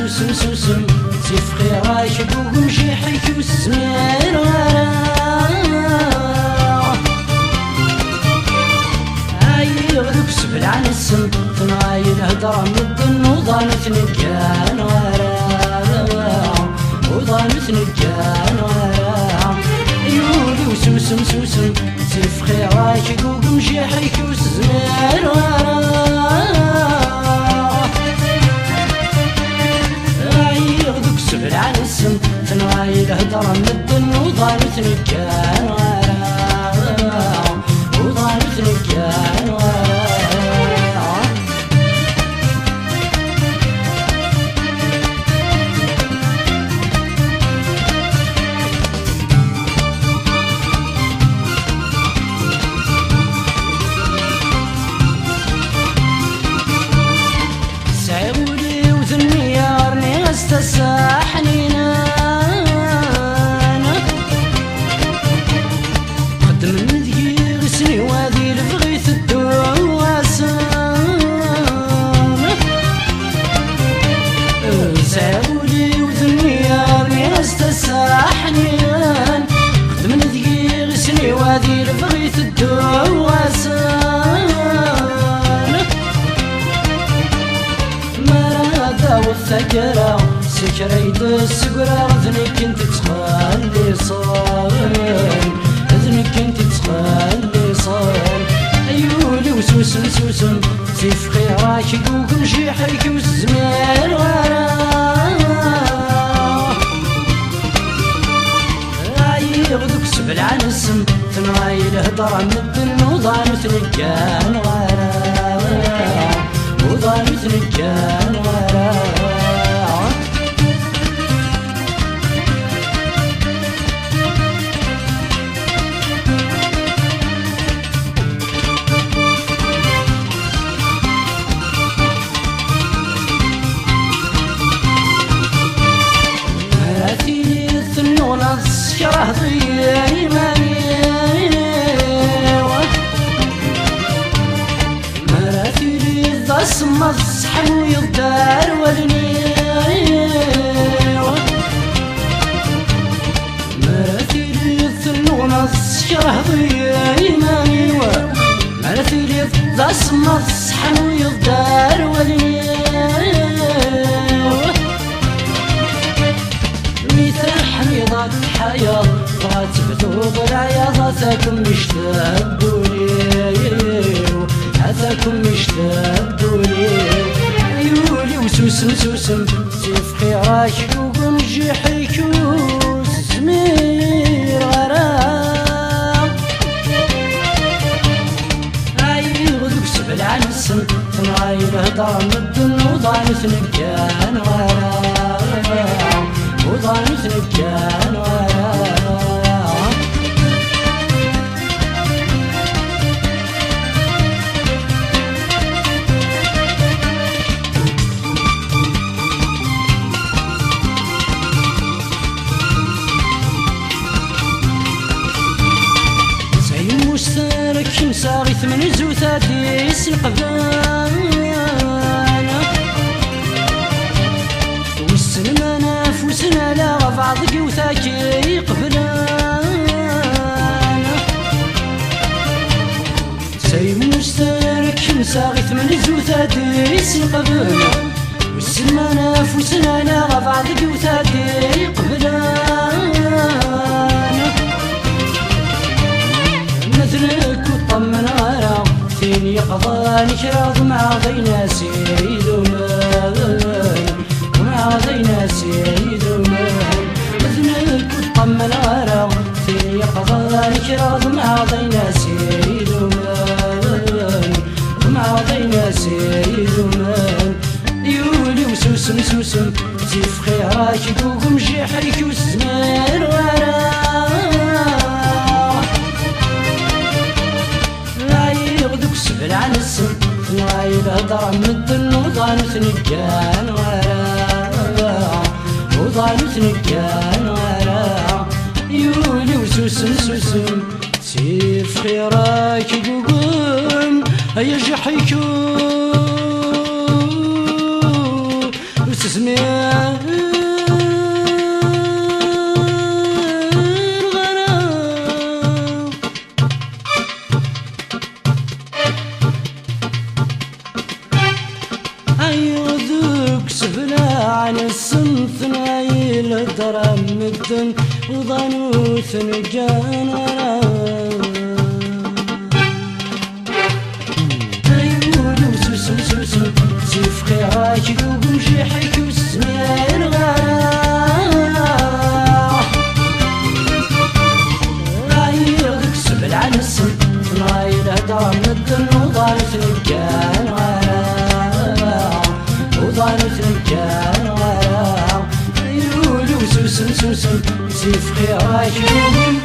سوسم سوسم تفخي رايش بوهم شي حيك والسمير غدوك سبل عن السم تناي الهدرة مدن وضانت نجان وضانت نجان يولي وسوسم سوسم تفخي رايش بوهم شي حيك والسمير سبل عن السم تناي الهدرة مدن وضانت نجان وضانت نجان سعودي وذني يارني استساحني قدم ندير سني وادي لبغيت الدواسان سعودي وذني يارني استساحني قدم ندير سني وادي لبغيت الدواسان والثقرة سكريد السقرة اذنك انت تخلي صال اذنك انت تخلي صال ايولي وسوسم سوسم تفخي راشق وقمشي حيك والزمير غدوك سبل عن السم تناي الهدرة مدن وضانت نجان وضانت نجان شره ضيعي مراتي ذا سما الصحن ويضدار ولني مراتي الثنونة شره ضيعي مراتي ذا سما الصحن ويضدار ولني حميضات الحياة ضغط بثوب العياض أتاكم مشتدوني أتاكم مشتدوني يولي وسوسم سوسم تفخي راشق وقمجي حيكوس سمير غرام غدوك سبل عن السم تناي الهدرة مدن وضانت نجان غرام وضانت نجان زي مشترك مساغي ثمن زوثاديس القبان والسلمانة فوسنا لا بعض قوثاكي قبلان سي مشترك مساغي ثمن زوثاديس القبان والسلمانة فوسنا لا بعض قوثاكي قبلان مثلك وطمن غرام فين يقضاني كراض مع ضينا سيدومان عضينا سيدنا مثلك وطمن غرام في قضانك راض عضينا سيدنا عضينا سيدنا يولي وسوسم سوسم تفخي راشق وقمشي حيك والسمير الهدر مدن وضان ثنجان ورا وضان ثنجان ورا يولي وسوسن سوسن سيف خيراك يقوم هيا جحيكو وتسمع عيوذوك سفلا عن الصنف نايل الهدر مدن وضانو ثنجان ورا عيولو سوسن سوسن سيف خيراك يقوم جيحك وسمير غرا عيوذوك سفلا عن الصنف نايل الهدر مدن وضانو ثنجان وضانت رجال ورا يقولوا سوسن سوسن سيف خيراك يقوم